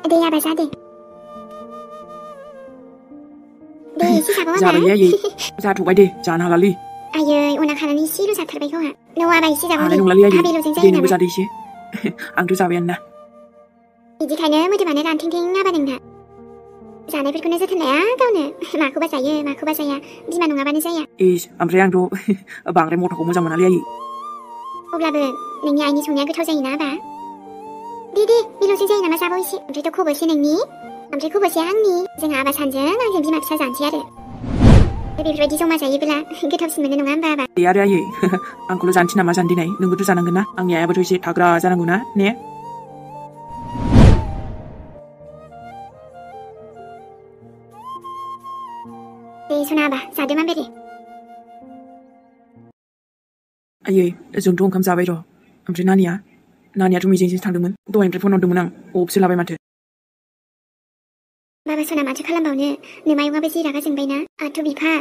deh apa sadeh deh si siapa apa जाबाय आयै जाथ'बाय दे जानो हालालै आयै उनाव खानानै इसेल' जाथारबाय खोमा नङाबा इसे जाबावदे हानाय नंलालै आयै हाबेल'जों दे जायो नोंबो नामा जादो इसे आंथ' जाबायानो ना बिदिखायनो मोदोमानो रानथेंथें नाबा नोंना जानायफोरखौनो जोथोन लाया गावनो माखौबा जायो माखौबा जाया बिमा नङाबानो जाया इस ओमफ्राय आंथ' बांद्राय मथ'खौ मोजां मोनालै आयै अब्लाबो नोंनि आइनि संनाया गोथाव जायोना आबा दे बेल'सो जायो नामा जाबाव इसे ओमफ्रायथ' खब'से नोंनि ओमफ्राय खब'से आंनि जोंहा आबा सानजों आंजों बिमा फिसा जानोसै आरो बेफोरबायदि जमा जायोब्ला गोथावसिन मोनो नङा होमबा आबा दे आरो आयै आंखौल' जानोसै नामा जानो दिनै नोंबोथ' जानांगोन ना आंनि आइयाबोथ' एसे थाग्रा जानांगौ ना ने दे सना आबा जादो माबोरै आयै जोंथ' ओंखाम जाबाय र' ओमफ्राय नानियाथ' मिजिंजोंसो थांदोंमोन दहायनिफ्राय फन हरदोंमोन आं अफसो लाबाय माथो बाबा सना माथो खालामबावनो नोमायंआबो जि रागा जोंबायना आंथ' बिफा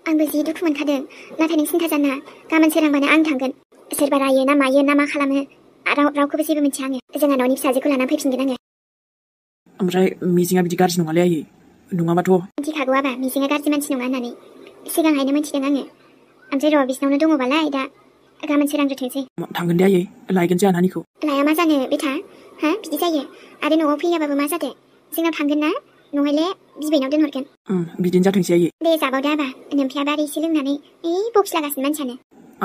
आंबो जि दुखु मोनखादों नाथाय नों सिन्था जानाङा गाबोन सोरांबानो आं थांगोन सोरबा रायो ना मायो ना मा खालामो रावखौबो जेबो मिथिया आङो जोंहा न'नि फिसाजोखौ लाना फैफिनगोन आङो ओमफ्राय मिजिङा बिदि गाज्रि नङालै आयै नङाबाथ' मिथिखागौ आबा मिजिङा गाज्रि मानसि नङा होननानै सिगांहायनो मिथिदों आङो ओमफ्राय र' बिसिनावनो दङबालाय दा गाबोन सोरांग्रोथोंसै थांगोन दे आयै लायगोन जोंहा नानिखौ लाया मा जानो बेथा हा बिदि जायो आरो न'आव फैयाबाबो मा जादो जोंनाव थांगोन ना नङाले बिबैनाव दोनहरगोन बिदिनो जाथोंसै आयै दे जाबावदो आबा नोमफ्रायाबो आरो एसे लोंनानै बक्स लागासिनो मानसियानो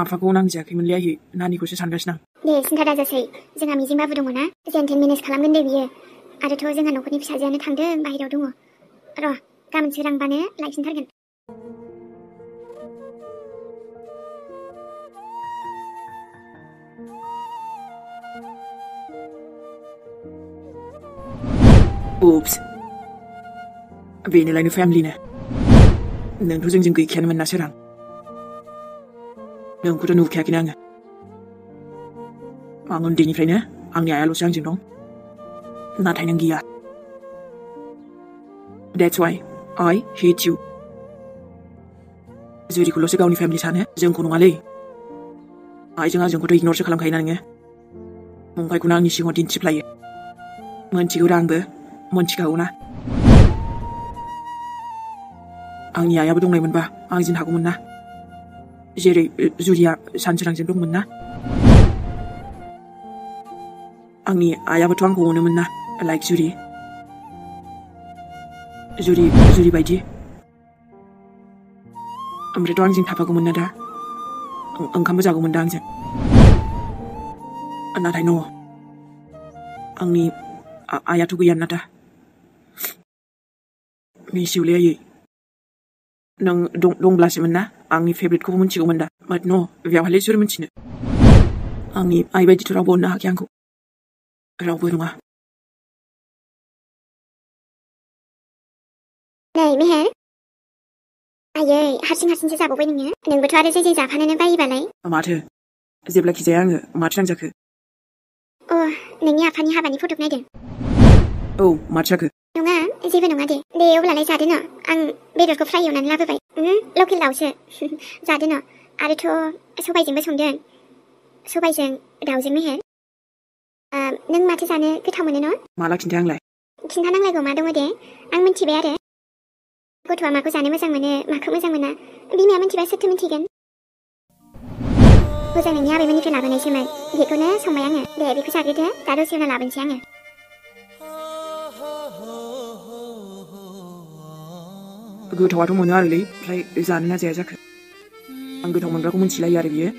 आफाखौ नांजायाखैमोनलै आयै नानिखौसो सानगासिनो आं दे सिन्था दाजासै जोंहा मिजिं बाबु दङ ना जेनथेन मेनेज खालामगोन दे बियो आरोथ' जोंहा न'खरनि फिसाजोआनो थांदों बाहेरायाव दङ र' गाबोन सोरांबानो लायफिनथारगोन Ups बेनोलायनो फेमिलिनो नोंथ' जोंजों गैखायानोमोन ना सोरां नोंखौथ' नुखायाखैनो आं उन्दैनिफ्रायनो आंनि आइयाल'सो आंजों दं नाथाय नों गैया That's why I hate you जुरिखौल'सो गावनि फेमिलि सानो जोंखौ नङालै आइजों आंजोंखौथ' इगनरसो खालामखायोना नोङो नंखायखौनो आंनि सिगाङाव दिन्थिफ्लायो मोनथिगौ दा आंबो मोनथिखागौ ना आंनि आइयाबो दंनायमोनबा आंजों थागौमोन ना जेरै जुरिया सानसोरांजों दंमोन ना आंनि आइयाबोथ' आंखौ अनोमोन ना लाइक जुरि बायदि ओमफ्रायथ' आंजों थाफागौमोन ना दा ओंखामबो जागौमोन दा आंजों नाथाय न' आंनि आइयाथ' गैयाना दा मिथिगौलै आयै नों दंब्लासोमोन ना आंनि फेभरेटखौबो मिथिगौमोन दा बाट न' बेवहायलाय सोर मिथिनो आंनि आइ बायदिथ' रावबो अननो हायाखै आंखौ रावबो नङा नै मेहेर आयै हारसिंसो जाबावबाय नोंबोथ' आरो जे जाफानोनो बायोबालाय माथो जेब्लाखि जाया आङो माथो नांजाखो नोंनि आफानि हाबानि फटक नायदों औ माथो जाखो नङा जेबो नङा दे अब्लालाय जादो न' आं बेदरखौ फ्राय एवनानै लाबोबाय लकेल दाउसो जादो न' आरोथ' सबायजोंबो संदों सबायजों दाउजों मेहेर नों माथो जानो गोथाव मोनो न' माला खिन्थाया आंलाय खिन्थानांलायगौ मा दङ दे आं मिन्थिबाय आरो गथ'आ माखौ जानो मोजां मोनो माखौ मोजां मोना बिमाया मिन्थिबा सोरथो मिन्थिगोन मोजां नोंनि आबैमोननिफ्राय लाबोनायसोमोन बेखौनो संबाय आङो दे बेखौ जाग्रोदो दा दसे उनाव लाबोनोसै आङो गोथावाथ' मोनो आरोलै ओमफ्राय जानो ना जाया जाखो आं गोथाव मोनग्राखौ मिन्थिलायो आरो बियो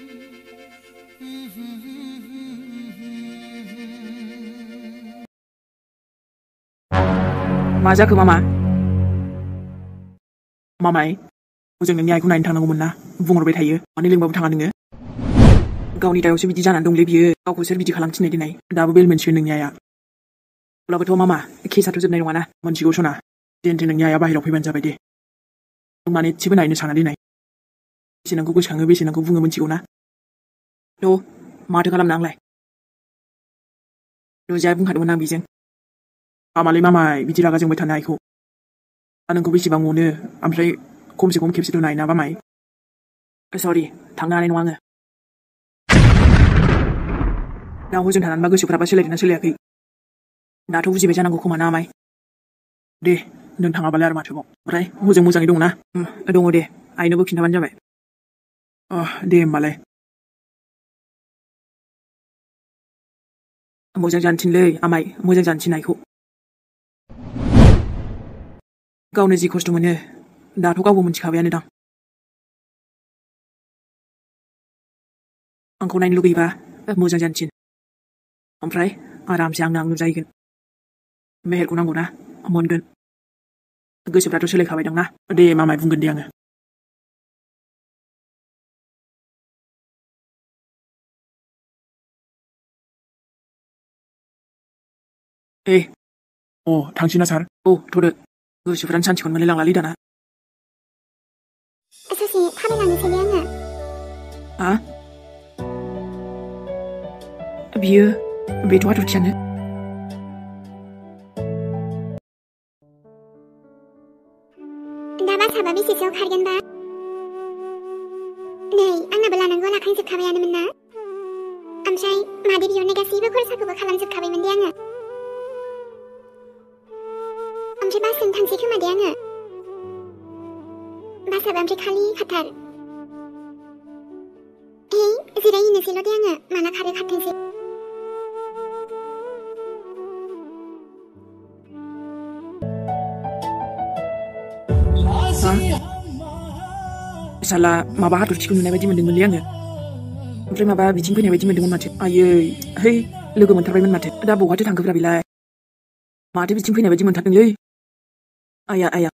मा जाखो मामाय जों नोंनि आइखौ नायनो थांनांगौमोन ना बुंहरबाय थायो मानो लिंबाबो थाङा नोङो गावनि दायावसो बिदि जानानै दंलै बियो गावखौ सोर बिदि खालामथिनाय दिनै दाबो बेल मोनसिगोन नोंनि आइया अब्लाबोथ' मामा केसाथ' जोबनाय नङाना मोनथिगौ सना जेनथेन नोंनि आइया बाहेरायाव फैबानो जाबाय दे माने एसेबो नायनो साना दिनै बेसे नोंखौ गोसोखाङो बेसे नोंखौ बुङो मिथिगौ ना थ' माथो खालामनो आंलाय नुजाया बुंखादोंमोन आं बेजों हामालै मामाय बिदि रागा जोंबाय थानो आइखौ नोंखौ बेसेबां अनो ओमफ्राय खमसे खम खेबसेथ' नायना मामाय सरि थांनो हानाय नङा आङो दा हजों थानानैबा गोसोफ्राबा सोलायदोंना सोलायाखै दाथ' बुजिबाय जानांगौ खोमा ना आमाय दे नों थाङाबालाय आरो माथोबाव ओमफ्राय मोजाङै दं ना दङ दे आइनोबो खिन्थाबानो जाबाय दे होमबालाय मोजां जानोथिनलै आमाय मोजां जानोथिन आइखौ गावनो जि खस्थ' मोनो दाथ' गावबो मिथिखाबायानो दां आंखौ नायनो लुगैबा मोजां जानोथिन ओमफ्राय आरामसे आंनो नुजाहैगोन मेहेरखौ नांगौ ना मोनगोन गोसोफ्राथ' सोलायखाबाय दां ना दे मामाय बुंगोन दे आङो थांसै ना सार थ'दो गोसोफ्रानो सान्थिखौनो मोनलाय लांलालै दाना ससे थाबायलांनोसैलै आङो बेथ' हाथरखियानो दा बासाबा बेसेसोआव खारगोनबा नै आंनाबो लानांगौ लाखांजोबखाबायानोमोन ना ओमफ्राय मादै बिहरनाय गासैबो खरसाखौबो खालामजोबखाबायमोन दे आङो ओमफ्राय बासजों थांसै खोमा दे आङो बासाबा ओमफ्राय खालि खाथार जिरायहैनोसैल' दे आङो माला खारो खारथोंसै साला माबा हाथरखिखौ नुनाय बायदि मोनदोंमोनलै आङो ओमफ्राय माबा बिथिं फैनाय बायदि मोनदोंमोन माथो आयै है लोगो मोनथारबायमोन माथो दा बहाथो थांखोब्रा बेलाय माथो बिथिं फैनाय बायदि मोनथारदोंलै आया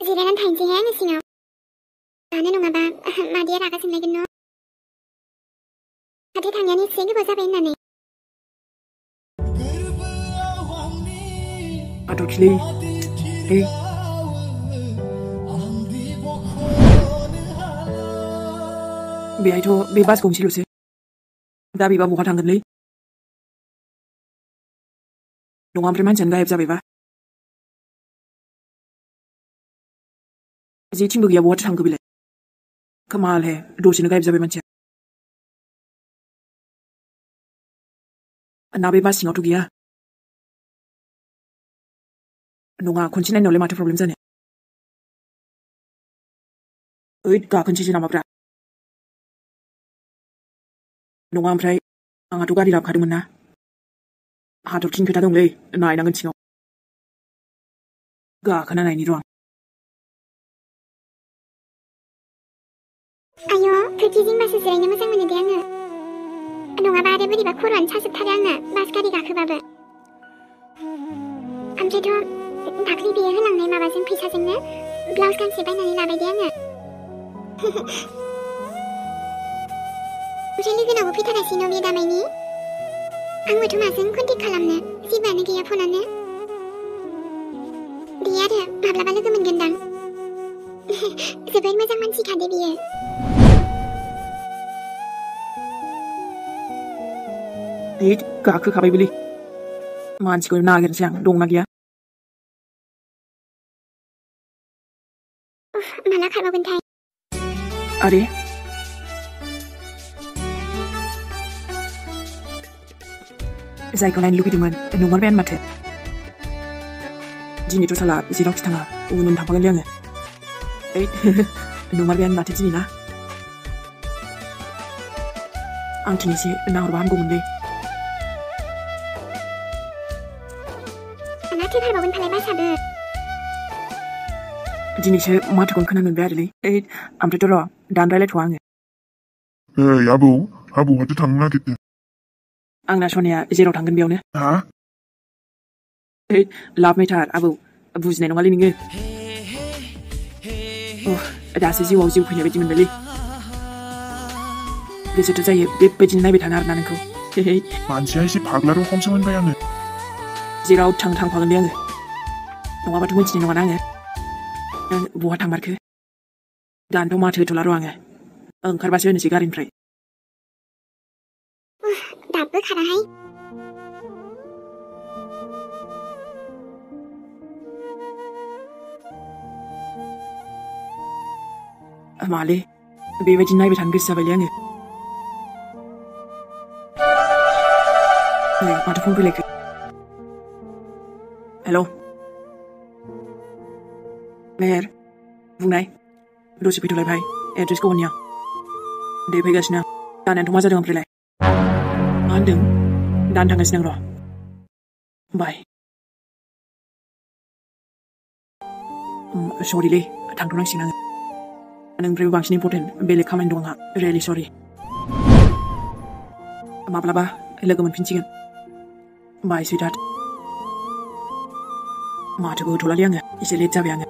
जिरायनानै थाहैनोसैहाय आङो सिङाव दानो नङाबा मादैया रागा जोंलायगोन न' माथो थांनायानो एसे गोबाव जाबाय होननानै हाथरखिलै बेहायथ' बे बास गंसेल'सो दा बेबा बहा थांगोनलै नङा ओमफ्राय मानसियानो गायब जाबायबा जेथिंबो गैया बहाथो थांखो बेलाय कमालहे दसेनो गायब जाबाय मानसिया ना बे बास सिङावथ' गैया नङा खनसे नायनायावलाय माथो प्रब्लेम जानो गाखोनोसैसो नामाब्रा नङा ओमफ्राय आंहाथ' गारि लाबोखादोंमोन ना हाथरखिनि खोथा दंलै नायनांगोन सिङाव गाखोना नायनि र' आयौ खोरखिजिं बासो जिरायनो मोजां मोनो दे आङो नङाबा आरो बोरैबा खर'आनो साजोबथारो आंना बास गारि गाखोबाबो ओमफ्रायथ' दाख्लै बेयो होलांनाय माबाजों फैसाजोंनो ब्लाउस गांसे बायनानै लाबाय दे आङो ओमफ्राय लोगोनावबो फैथारासै न' बे दामायनि आंबोथ' माजों कन्टेक्ट खालामनो जेबोआनो गैया फनानो दे आरो माब्लाबा लोगो मोनगोनदां जोबोद मोजां मानसिखादे बियो गाखोखाबायबोलै मानसिखौ नागिरनोसै आं दंना गैया माला खारबावगोनथाय आरे जायखौ नायनो लुगैदोंमोन नंमारबायानो माथो दिनैथ' साला जेरावखि थाङा उन थांफागोनलै आङो नंमारबायानो माथो दिनै ना आं दिनैसो नाहरबा हामगौमोनलै माथो खारबावगोन फालाय बासाबो दिनैसो माथोखौनो खोनानो मोनबाय आरोलै ओमफ्रायथ' र' दानो रायलायथ'वा आङो आबौहाथ' थांनो नागिरदों आंना सनाया जेराव थांगोन बेयावनो लाबोनायथार आबौ बुजिनाय नङालै नोङो दासो जिउआव जिउ फैनाय बायदि मोनबायलै गोसोथ' जायो बेबायदिनो नायबाय थानो आरोना नोंखौ मानसिया एसे फाग्ला रखमसो मोनबाय आङो जेराव थांफागोन दे आङो नङाबाथ' मिथिनाय नङाना आङो बहा थांमारखो दानोथ' माथो होथ'ला र' आङो ओंखारबासो होनोसै गारिनिफ्राय दाबो खाराहाय मालै बेबायदि नायबाय थानो गोसो जाबायलै आङो नै माथो फन फैलायखो हेल' मेहेर बुंनाय दसे फैथ'लाय भाइ एड्रेसखौ होनि आं दे फैगासिनो आं दानायाथ' मा जादों ओमफ्रायलाय मा होनदों दानो थांगासिनो आं र' बाय सरिलै थांथ'नांसिगोन आङो नोंनिफ्रायबो बांसिन इम्परटेन्ट बेलेग खामानि दं आंहा रियेलि सरि माब्लाबा लोगो मोनफिनसिगोन बाय सुइटार्ट माथोबो होथ'लालै आङो एसे लेट जाबाय आङो